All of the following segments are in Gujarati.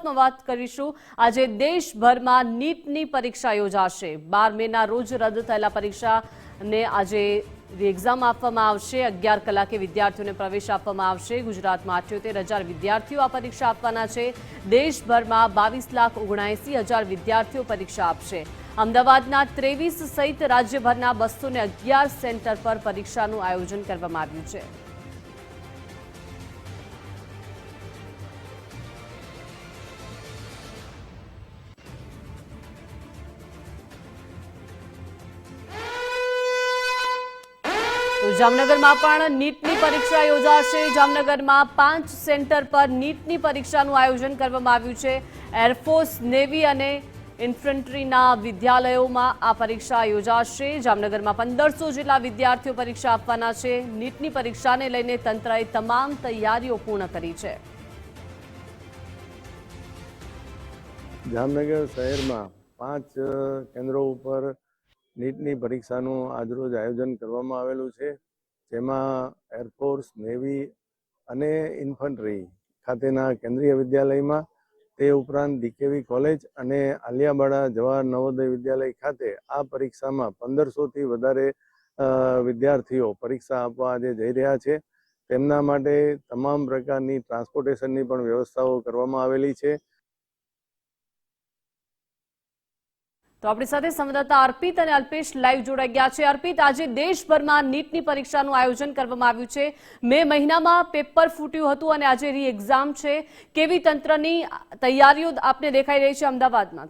શરૂઆતમાં વાત કરીશું। આજે દેશભરમાં નીટની પરીક્ષા યોજાશે। 12 મેના રોજ રદ થયેલા પરીક્ષાને આજે એક્ઝામ આપવામાં આવશે। 11 કલાકે વિદ્યાર્થીઓને પ્રવેશ આપવામાં આવશે। ગુજરાતમાં 78,000 વિદ્યાર્થીઓ આ પરીક્ષા આપવાના છે। દેશભરમાં 22,79,000 વિદ્યાર્થીઓ પરીક્ષા આપશે। અમદાવાદના 23 સહિત રાજ્યભરના 211 સેન્ટર પર પરીક્ષાનું આયોજન કરવામાં આવ્યું છે। જામનગરમાં પણ નીટની પરીક્ષા યોજાશે। જામનગરમાં 5 સેન્ટર પર નીટની પરીક્ષાનું આયોજન કરવામાં આવ્યું છે। એરફોર્સ, નેવી અને ઇન્ફન્ટ્રીના વિદ્યાલયોમાં આ પરીક્ષા યોજાશે। જામનગરમાં 1500 જેટલા વિદ્યાર્થીઓ પરીક્ષા આપવાના છે। નીટની પરીક્ષાને લઈને તંત્રએ તમામ તૈયારીઓ પૂર્ણ કરી છે। જામનગર શહેરમાં 5 કેન્દ્રો ઉપર નીટની પરીક્ષાનું આજરોજ આયોજન કરવામાં આવેલું છે, જેમાં એરફોર્સ, નેવી અને ઇન્ફન્ટ્રી ખાતેના કેન્દ્રીય વિદ્યાલયમાં, તે ઉપરાંત DKV કોલેજ અને આલિયાબાડા જવાહર નવોદય વિદ્યાલય ખાતે આ પરીક્ષામાં 1500થી વધારે વિદ્યાર્થીઓ પરીક્ષા આપવા આજે જઈ રહ્યા છે। તેમના માટે તમામ પ્રકારની ટ્રાન્સપોર્ટેશનની પણ વ્યવસ્થાઓ કરવામાં આવેલી છે। તો આપણી સાથે સંવાદદાતા અર્પિત અને અલ્પેશ લાઈવ જોડાઈ ગયા છે। અર્પિત, આજે દેશભરમાં નીટની પરીક્ષાનું આયોજન કરવામાં આવ્યું છે। મે મહિનામાં પેપર ફૂટ્યું હતું અને આજે રી એક્ઝામ છે। કેવી તંત્રની તૈયારીઓ આપને દેખાઈ રહી છે અમદાવાદમાં?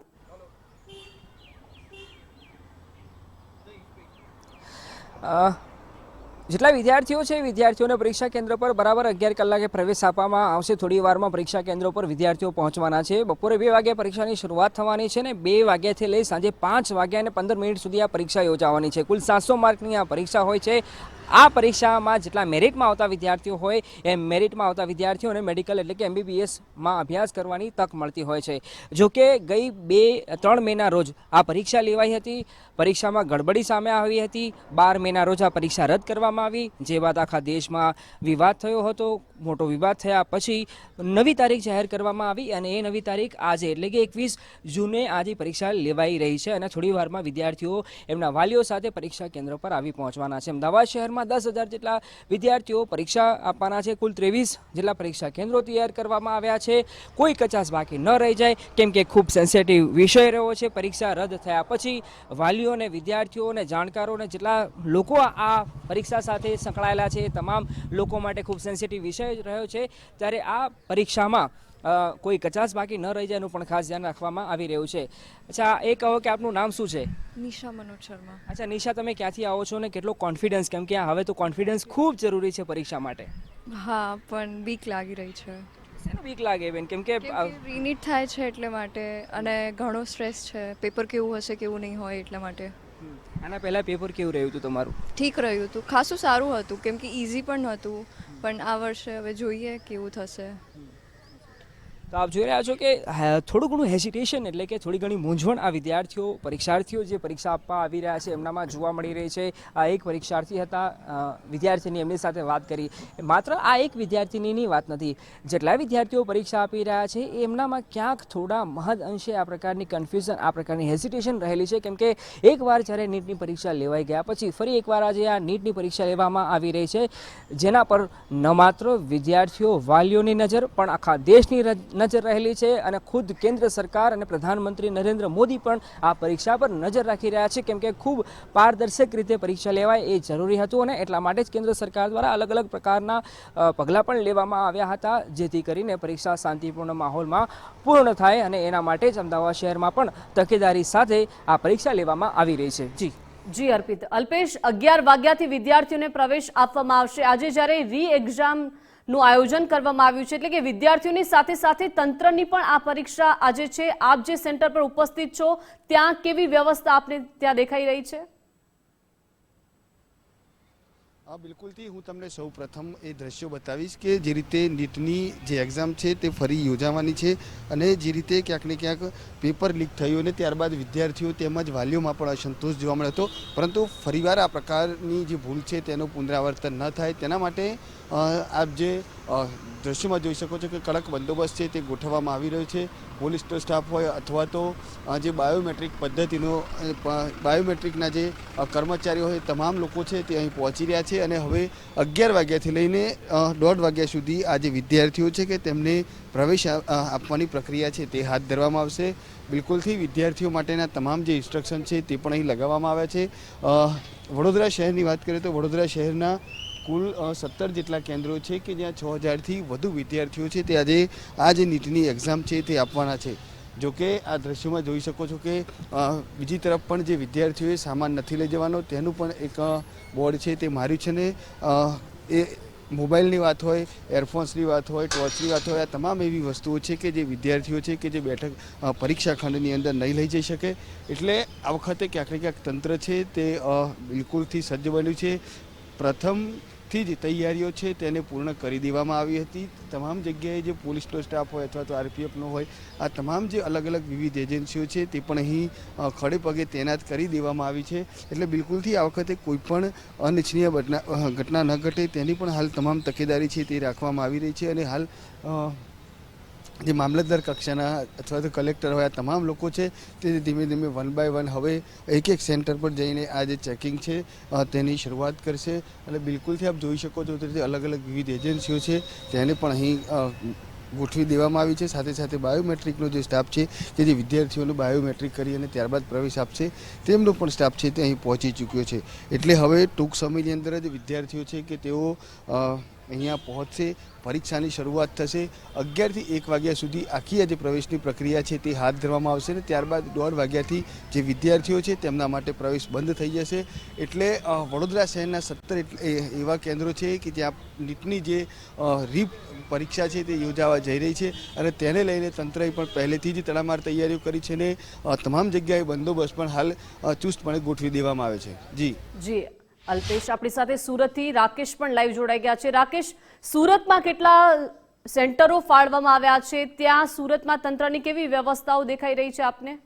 જેટલા વિદ્યાર્થીઓ છે, વિદ્યાર્થીઓને પરીક્ષા કેન્દ્ર પર બરાબર 11 કલાકે પ્રવેશ આપવામાં આવશે। થોડી વારમાં પરીક્ષા કેન્દ્ર પર વિદ્યાર્થીઓ પહોંચવાના છે। બપોરે 2 વાગ્યે પરીક્ષાની શરૂઆત થવાની છે ને 2 વાગ્યાથી લઈ સાંજે 5 વાગ્યા અને 15 મિનિટ સુધી આ પરીક્ષા યોજાવાની છે। કુલ 700 માર્કની આ પરીક્ષા હોય છે। આ પરીક્ષામાં જેટલા મેરિટમાં આવતા વિદ્યાર્થીઓ હોય એ મેરિટમાં આવતા વિદ્યાર્થીઓને મેડિકલ એટલે કે MBBSમાં અભ્યાસ કરવાની તક મળતી હોય છે। જોકે ગઈ 3 મેના રોજ આ પરીક્ષા લેવાઈ હતી। પરીક્ષામાં ગડબડી સામે આવી હતી। 12 મેના રોજ આ પરીક્ષા રદ કરવામાં આવી, જે બાદ આખા દેશમાં વિવાદ થયો હતો। મોટો વિવાદ થયા પછી નવી તારીખ જાહેર કરવામાં આવી અને એ નવી તારીખ આજે એટલે કે 21 જૂને આજે પરીક્ષા લેવાઈ રહી છે અને થોડી વારમાં વિદ્યાર્થીઓ એમના વાલીઓ સાથે પરીક્ષા કેન્દ્ર પર આવી પહોંચવાના છે। અમદાવાદ શહેરમાં 10,000 જેટલા વિદ્યાર્થીઓ પરીક્ષા આપવાના છે। કુલ 23 જેટલા પરીક્ષા કેન્દ્રો તૈયાર કરવામાં આવ્યા છે। કોઈ કચાશ બાકી ન રહી જાય, કેમ કે ખૂબ સેન્સિટિવ વિષય રહ્યો છે। પરીક્ષા રદ થયા પછી વાલીઓને, વિદ્યાર્થીઓને, જાણકારોને, જેટલા લોકો આ પરીક્ષા સાથે સંકળાયેલા છે, તમામ લોકો માટે ખૂબ સેન્સિટિવ વિષય રહ્યો છે। ત્યારે આ પરીક્ષામાં કોઈ કચાશ બાકી ન રહી જાય એનું પણ ખાસ ધ્યાન રાખવામાં આવી રહ્યું છે। અચ્છા, એ કહો કે આપનું નામ શું છે? નિશા મનોજ શર્મા। અચ્છા નિશા, તમે ક્યાંથી આવો છો ને કેટલો કોન્ફિડન્સ, કેમ કે હવે તો કોન્ફિડન્સ ખૂબ જરૂરી છે પરીક્ષા માટે? હા, પણ બીક લાગી રહી છે। શેનું બીક લાગે બેન? કેમ કે રીનીટ થાય છે એટલે માટે, અને ઘણો સ્ટ્રેસ છે। પેપર કેવું હશે કેવું નહીં હોય એટલા માટે। આના પહેલા પેપર કેવું રહ્યું હતું તમારું? ઠીક રહ્યું હતું, ખાસું સારું હતું, કેમ કે ઇઝી પણ હતું, પણ આ વર્ષે હવે જોઈએ કેવું થશે। તો આપ જોઈ રહ્યા છો કે થોડું ઘણું હેસિટેશન એટલે કે થોડી ઘણી મૂંઝવણ આ વિદ્યાર્થીઓ, પરીક્ષાર્થીઓ જે પરીક્ષા આપવા આવી રહ્યા છે એમનામાં જોવા મળી રહી છે। આ એક પરીક્ષાર્થી હતા, વિદ્યાર્થીની, એમની સાથે વાત કરી। માત્ર આ એક વિદ્યાર્થીનીની વાત નથી, જેટલા વિદ્યાર્થીઓ પરીક્ષા આપી રહ્યા છે એમનામાં ક્યાંક થોડા મહદ અંશે આ પ્રકારની કન્ફ્યુઝન, આ પ્રકારની હેસિટેશન રહેલી છે, કેમ કે એકવાર જ્યારે નીટની પરીક્ષા લેવાઈ ગયા પછી ફરી એકવાર આજે આ નીટની પરીક્ષા લેવામાં આવી રહી છે, જેના પર ન માત્ર વિદ્યાર્થીઓ, વાલીઓની નજર પણ આખા દેશની નજર રહેલી છે અને ખુદ કેન્દ્ર સરકાર અને પ્રધાનમંત્રી નરેન્દ્ર મોદી પણ આ પરીક્ષા પર નજર રાખી રહ્યા છે, કેમ કે ખૂબ પારદર્શક રીતે પરીક્ષા લેવાય એ જરૂરી હતું અને એટલા માટે જ કેન્દ્ર સરકાર દ્વારા અલગ અલગ પ્રકારના પગલાં પણ લેવામાં આવ્યા હતા, જેથી કરીને પરીક્ષા શાંતિપૂર્ણ માહોલમાં પૂર્ણ થાય અને એના માટે જ અમદાવાદ શહેરમાં પણ તકેદારી સાથે આ પરીક્ષા લેવામાં આવી રહી છે। જી અર્પિત। અલ્પેશ, 11 વાગ્યાથી વિદ્યાર્થીઓને પ્રવેશ આપવામાં આવશે। આજે જ્યારે રી એક્ઝામ નું આયોજન કરવામાં આવ્યું છે, એટલે કે વિદ્યાર્થીઓની સાથે સાથે તંત્રની પણ આ પરીક્ષા આજે છે। આપ જે સેન્ટર પર ઉપસ્થિત છો ત્યાં કેવી વ્યવસ્થા આપને ત્યાં દેખાઈ રહી છે? બિલકુલથી હું તમને સૌ પ્રથમ એ દ્રશ્યો બતાવીશ કે જે રીતે નીટની જે એક્ઝામ છે તે ફરી યોજાવાની છે અને જે રીતે ક્યાંક ને ક્યાંક પેપર લીક થયું અને ત્યારબાદ વિદ્યાર્થીઓ તેમજ વાલીઓમાં પણ અસંતોષ જોવા મળ્યો હતો, પરંતુ ફરીવાર આ પ્રકારની જે ભૂલ છે તેનું પુનરાવર્તન ન થાય તેના માટે આપ જે દ્રશ્યોમાં જોઈ શકો છો કે કડક બંદોબસ્ત છે તે ગોઠવવામાં આવી રહ્યો છે. પોલીસનો સ્ટાફ હોય અથવા તો જે બાયોમેટ્રિક પદ્ધતિનો બાયોમેટ્રિકના જે કર્મચારીઓ હોય તમામ લોકો છે તે અહીં પહોંચી રહ્યા છે અને હવે 11 વાગ્યાથી લઈને 1:30 વાગ્યા સુધી આ જે વિદ્યાર્થીઓ છે કે તેમને પ્રવેશ આપવાની પ્રક્રિયા છે તે હાથ ધરવામાં આવશે. બિલકુલથી વિદ્યાર્થીઓ માટેના તમામ જે ઇન્સ્ટ્રક્શન છે તે પણ અહીં લગાવવામાં આવ્યા છે. વડોદરા શહેરની વાત કરીએ તો વડોદરા શહેરના કુલ 17 જેટલા કેન્દ્રો છે કે જ્યાં 6000થી વધુ વિદ્યાર્થીઓ છે તે આજે આ જે નીટની એક્ઝામ છે તે આપવાના છે. જોકે આ દ્રશ્યોમાં જોઈ શકો છો કે બીજી તરફ પણ જે વિદ્યાર્થીઓએ સામાન નથી લઈ જવાનો તેનું પણ એક બોર્ડ છે તે માર્યું છે ને એ મોબાઈલની વાત હોય, એરફોન્સની વાત હોય, ટોર્ચની વાત હોય, આ તમામ એવી વસ્તુઓ છે કે જે વિદ્યાર્થીઓ છે કે જે બેઠક પરીક્ષા ખંડની અંદર નહીં લઈ જઈ શકે. એટલે આ વખતે ક્યાંક ને ક્યાંક તંત્ર છે તે બિલકુલથી સજ્જ બન્યું છે. પ્રથમથી જ તૈયારીઓ છે તેને પૂર્ણ કરી દેવામાં આવી હતી. તમામ જગ્યાએ જે પોલીસનો સ્ટાફ હોય અથવા તો આરપીએફનો હોય, આ તમામ જે અલગ અલગ વિવિધ એજન્સીઓ છે તે પણ અહીં ખડે પગે તૈનાત કરી દેવામાં આવી છે. એટલે બિલકુલથી આ વખતે કોઈ પણ અનિચ્છનીય ઘટના ન ઘટે તેની પણ હાલ તમામ તકેદારી છે તે રાખવામાં આવી રહી છે. અને હાલ જે મામલતદાર કક્ષાના અથવા તો કલેક્ટર હોય આ તમામ લોકો છે તે ધીમે ધીમે 1 બાય 1 હવે એક સેન્ટર પર જઈને આ જે ચેકિંગ છે તેની શરૂઆત કરશે. અને બિલકુલથી આપ જોઈ શકો છો તે અલગ અલગ વિવિધ એજન્સીઓ છે તેને પણ અહીં ગોઠવી દેવામાં આવી છે. સાથે સાથે બાયોમેટ્રિકનો જે સ્ટાફ છે કે જે વિદ્યાર્થીઓનું બાયોમેટ્રિક કરી અને ત્યારબાદ પ્રવેશ આપશે તેમનો પણ સ્ટાફ છે તે અહીં પહોંચી ચૂક્યો છે. એટલે હવે ટૂંક સમયની અંદર જ વિદ્યાર્થીઓ છે કે તેઓ અહીંયા પહોંચશે. પરીક્ષાની શરૂઆત થશે. 11 થી 1 વાગ્યા સુધી આખી આ જે પ્રવેશની પ્રક્રિયા છે તે હાથ ધરવામાં આવશે અને ત્યારબાદ 1:30 વાગ્યાથી જે વિદ્યાર્થીઓ છે તેમના માટે પ્રવેશ બંધ થઈ જશે. એટલે વડોદરા શહેરના 17 એવા કેન્દ્રો છે કે જ્યાં નીટની જે પરીક્ષા છે તે યોજાવા જઈ રહી છે અને તેને લઈને તંત્રએ પણ પહેલેથી જ તડામાર તૈયારીઓ કરી છે ને તમામ જગ્યાએ બંદોબસ્ત પણ હાલ ચુસ્તપણે ગોઠવી દેવામાં આવે છે. જી અલ્પેશ, આપણી સાથે સુરતથી રાકેશ પણ લાઈવ જોડાઈ ગયા છે. રાકેશ, સુરતમાં કેટલા સેન્ટરો ફાળવવામાં આવ્યા છે? ત્યાં સુરતમાં તંત્રની કેવી વ્યવસ્થાઓ દેખાઈ રહી છે આપને?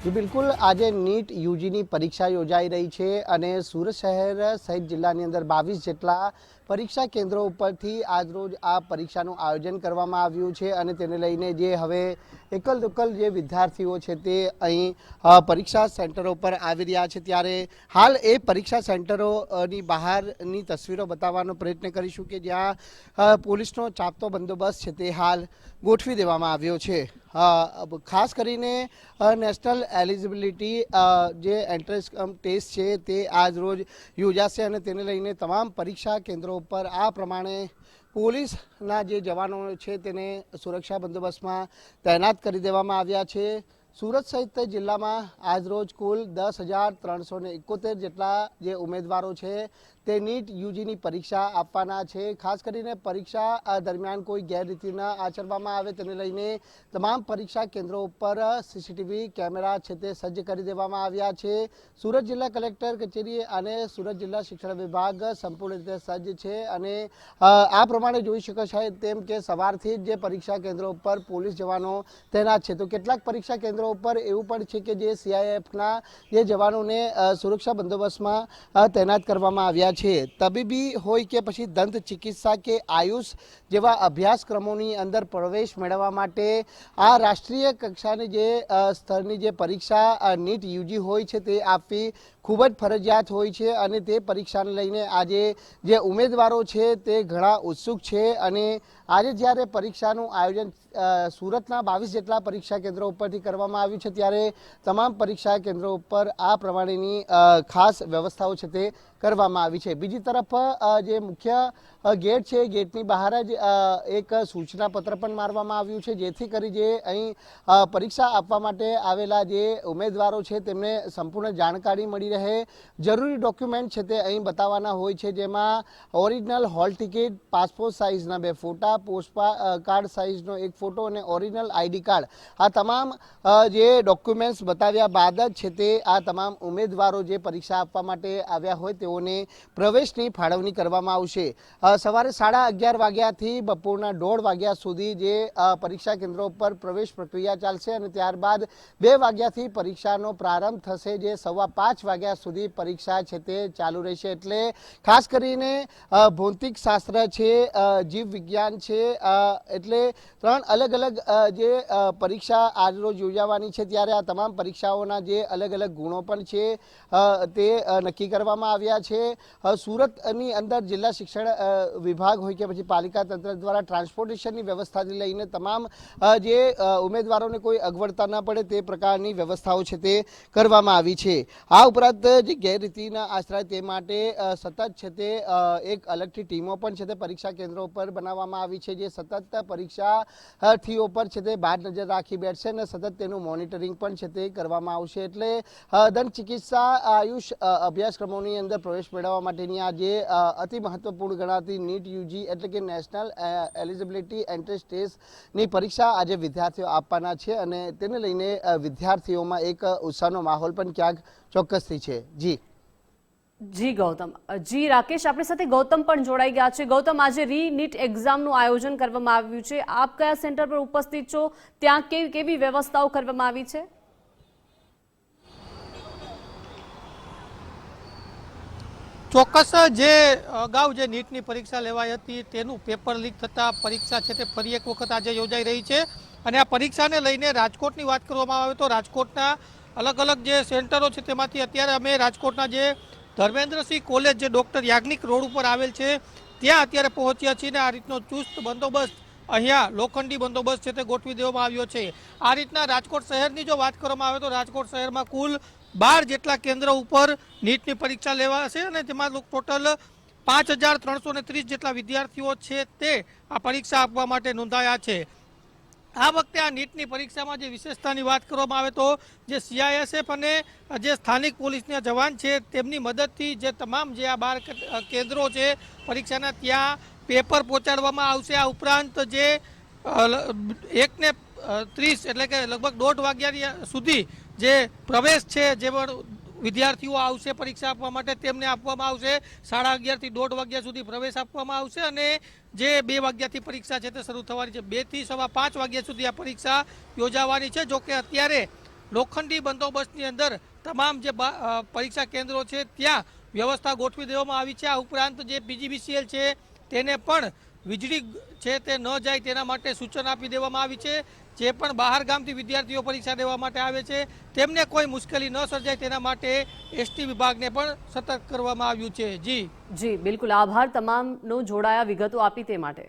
जी बिल्कुल, आज नीट यूजीनी परीक्षा योजाई रही है અને સુરત શહેર સહિત જિલ્લાની અંદર 22 જેટલા પરીક્ષા કેન્દ્રો ઉપરથી આજરોજ આ પરીક્ષાનું આયોજન કરવામાં આવ્યું છે અને તેને લઈને જે હવે એકલ દોકલ જે વિદ્યાર્થીઓ છે તે અહીં પરીક્ષા સેન્ટરો પર આવી રહ્યા છે. ત્યારે હાલ એ પરીક્ષા સેન્ટરોની બહારની તસવીરો બતાવવાનો પ્રયત્ન કરીશું કે જ્યાં પોલીસનો ચાપતો બંદોબસ્ત છે તે હાલ ગોઠવી દેવામાં આવ્યો છે. ખાસ કરીને નેશનલ એલિજિબિલિટી જે એન્ટ્રન્સ ટેસ્ટ છે તે આજ રોજ યોજાશે અને તેને લઈને તમામ પરીક્ષા કેન્દ્રો ઉપર આ પ્રમાણે પોલીસના જે જવાનો છે તેને સુરક્ષા બંદોબસ્તમાં તૈનાત કરી દેવામાં આવ્યા છે. સુરત સહિત જિલ્લામાં આજરોજ કુલ 10,371 જેટલા જે ઉમેદવારો છે તે નીટ યુજીની પરીક્ષા આપવાના છે. ખાસ કરીને પરીક્ષા દરમિયાન કોઈ ગેરરીતિ ન આચરવામાં આવે તેને લઈને તમામ પરીક્ષા કેન્દ્રો ઉપર સીસીટીવી કેમેરા છે તે સજ્જ કરી દેવામાં આવ્યા છે. સુરત જિલ્લા કલેક્ટર કચેરી અને સુરત જિલ્લા શિક્ષણ વિભાગ સંપૂર્ણ રીતે સજ્જ છે અને આ પ્રમાણે જોઈ શકાય તેમ કે સવારથી જ જે પરીક્ષા કેન્દ્રો ઉપર પોલીસ જવાનો તૈનાત છે. તો કેટલાક પરીક્ષા કેન્દ્રો ઉપર એવું પણ છે કે જે સીઆઈએફના જે જવાનોને સુરક્ષા બંદોબસ્તમાં તૈનાત કરવામાં આવ્યા છે. તબીબી હોય કે પછી દંત ચિકિત્સા કે આયુષ જેવા અભ્યાસક્રમોની અંદર પ્રવેશ મેળવવા માટે આ રાષ્ટ્રીય કક્ષાની જે સ્તરની જે પરીક્ષા નીટ યુજી હોય છે તે આપવી ખૂબ જ ફરજિયાત હોય છે અને તે પરીક્ષાને લઈને આજે જે ઉમેદવારો છે તે ઘણા ઉત્સુક છે. અને આજે જ્યારે પરીક્ષાનું આયોજન સુરતના 22 જેટલા પરીક્ષા કેન્દ્રો ઉપરથી કરવામાં આવ્યું છે ત્યારે તમામ પરીક્ષા કેન્દ્રો ઉપર આ પ્રમાણેની ખાસ વ્યવસ્થાઓ છે તે કરવામાં આવી છે. બીજી તરફ જે મુખ્ય ગેટ છે ગેટની બહાર જ એક સૂચના પત્ર પણ મારવામાં આવ્યું છે જેથી કરી જે અહીં પરીક્ષા આપવા માટે આવેલા જે ઉમેદવારો છે તેમને સંપૂર્ણ જાણકારી મળી રહે જરૂરી ડોક્યુમેન્ટ છે તે અહીં બતાવવાના હોય છે, જેમાં ઓરિજિનલ હોલ ટિકિટ, પાસપોર્ટ સાઇઝના 2 ફોટા, પોસ્ટ કાર્ડ સાઇઝનો 1 ફોટો અને ઓરિજિનલ આઈડી કાર્ડ, આ તમામ જે ડોક્યુમેન્ટ્સ બતાવ્યા બાદ જ છે તે આ તમામ ઉમેદવારો જે પરીક્ષા આપવા માટે આવ્યા હોય તેઓને પ્રવેશની ફાળવણી કરવામાં આવશે. સવારે 11:30 વાગ્યાથી બપોરના 1:30 વાગ્યા સુધી જે પરીક્ષા કેન્દ્રો પર પ્રવેશ પ્રક્રિયા ચાલશે અને ત્યારબાદ 2 વાગ્યાથી પરીક્ષાનો પ્રારંભ થશે, જે 5:15 વાગ્યા સુધી પરીક્ષા છે તે ચાલુ રહેશે. એટલે ખાસ કરીને ભૌતિક શાસ્ત્ર છે, જીવ વિજ્ઞાન છે, એટલે 3 અલગ અલગ જે પરીક્ષા આજરોજ યોજાવાની છે, ત્યારે આ તમામ પરીક્ષાઓના જે અલગ અલગ ગુણો પણ છે તે નક્કી કરવામાં આવ્યા છે. સુરતની અંદર જિલ્લા શિક્ષણ વિભાગ હોય કે પછી પાલિકા તંત્ર દ્વારા ટ્રાન્સપોર્ટેશનની વ્યવસ્થાથી લઈને તમામ જે ઉમેદવારોને કોઈ અગવડતા ન પડે તે પ્રકારની વ્યવસ્થાઓ છે તે કરવામાં આવી છે. આ ઉપરાંત જે ગેરરીતિના આશ્રય તે માટે સતત છે તે એક અલગથી ટીમો પણ છે તે પરીક્ષા કેન્દ્રો પર બનાવવામાં આવી છે, જે સતત પરીક્ષાર્થીઓ પર છે તે બાદ નજર રાખી બેઠશે અને સતત તેનું મોનિટરિંગ પણ છે તે કરવામાં આવશે. એટલે દંત ચિકિત્સા આયુષ અભ્યાસક્રમોની અંદર પ્રવેશ મેળવવા માટેની આ જે અતિ મહત્વપૂર્ણ ગણાતી નીટ યુજી એટલે કે નેશનલ એલિજિબિલિટી એન્ટ્રન્સ ટેસ્ટની પરીક્ષા આજે વિદ્યાર્થીઓ આપવાના છે અને તેને લઈને વિદ્યાર્થીઓમાં એક ઉત્સાહનો માહોલ પણ ક્યાંક ચોક્કસથી છે. જી ગૌતમ. જી રાકેશ, આપણી સાથે ગૌતમ પણ જોડાઈ ગયા છે. ગૌતમ, આજે રીનીટ એક્ઝામનું આયોજન કરવામાં આવ્યું છે, આપ કયા સેન્ટર પર ઉપસ્થિત છો, ત્યાં કેવી વ્યવસ્થાઓ કરવામાં આવી છે? ચોક્કસ જે અગાઉ જે નીટની પરીક્ષા લેવાઈ હતી તેનું પેપર લીક થતાં પરીક્ષા છે તે ફરી એક વખત આજે યોજાઈ રહી છે અને આ પરીક્ષાને લઈને રાજકોટની વાત કરવામાં આવે તો રાજકોટના અલગ અલગ જે સેન્ટરો છે તેમાંથી અત્યારે અમે રાજકોટના જે ધર્મેન્દ્રસિંહ કોલેજ જે ડૉક્ટર યાજ્ઞિક રોડ ઉપર આવેલ છે ત્યાં અત્યારે પહોંચ્યા છીએ અને આ રીતનો ચુસ્ત બંદોબસ્ત અહીંયા લોખંડી બંદોબસ્ત છે તે ગોઠવી દેવામાં આવ્યો છે. આ રીતના રાજકોટ શહેરની જો વાત કરવામાં આવે તો રાજકોટ શહેરમાં કુલ 12 જેટલા કેન્દ્ર ઉપર નીટની પરીક્ષા લેવાશે અને તેમાં ટોટલ 5330 જેટલા વિદ્યાર્થીઓ છે તે આ પરીક્ષા આપવા માટે નોંધાયા છે. આ વખતે આ નીટની પરીક્ષામાં જે વિશેષતાની વાત કરવામાં આવે તો જે CISF અને જે સ્થાનિક પોલીસના જવાન છે તેમની મદદથી જે તમામ જે આ 12 કેન્દ્રો છે પરીક્ષાના ત્યાં પેપર પહોંચાડવામાં આવશે. આ ઉપરાંત જે 1:30 એટલે કે લગભગ 1:30 વાગ્યા સુધી જે પ્રવેશ છે જે વિદ્યાર્થીઓ આવશે પરીક્ષા આપવા માટે તેમને આપવામાં આવશે. 11:30 થી 1:30 વાગ્યા સુધી પ્રવેશ આપવામાં આવશે અને જે 2 વાગ્યાથી પરીક્ષા છે તે શરૂ થવાની છે. 2 થી 5:15 વાગ્યા સુધી આ પરીક્ષા યોજાવાની છે. જોકે અત્યારે લોખંડી બંદોબસ્તની અંદર તમામ જે પરીક્ષા કેન્દ્રો છે ત્યાં વ્યવસ્થા ગોઠવી દેવામાં આવી છે. આ ઉપરાંત જે PGBCL છે તેને પણ વીજળી છે તે ન જાય તેના માટે સૂચન આપી દેવામાં આવી છે. જે પણ બહાર ગામથી વિદ્યાર્થીઓ પરીક્ષા દેવા માટે આવે છે તેમને કોઈ મુશ્કેલી ન સર્જાય તેના માટે ST વિભાગને પણ સતર્ક કરવામાં આવ્યું છે. જી બિલકુલ, આભાર તમામનો જોડાયા વિગતો આપી તે માટે.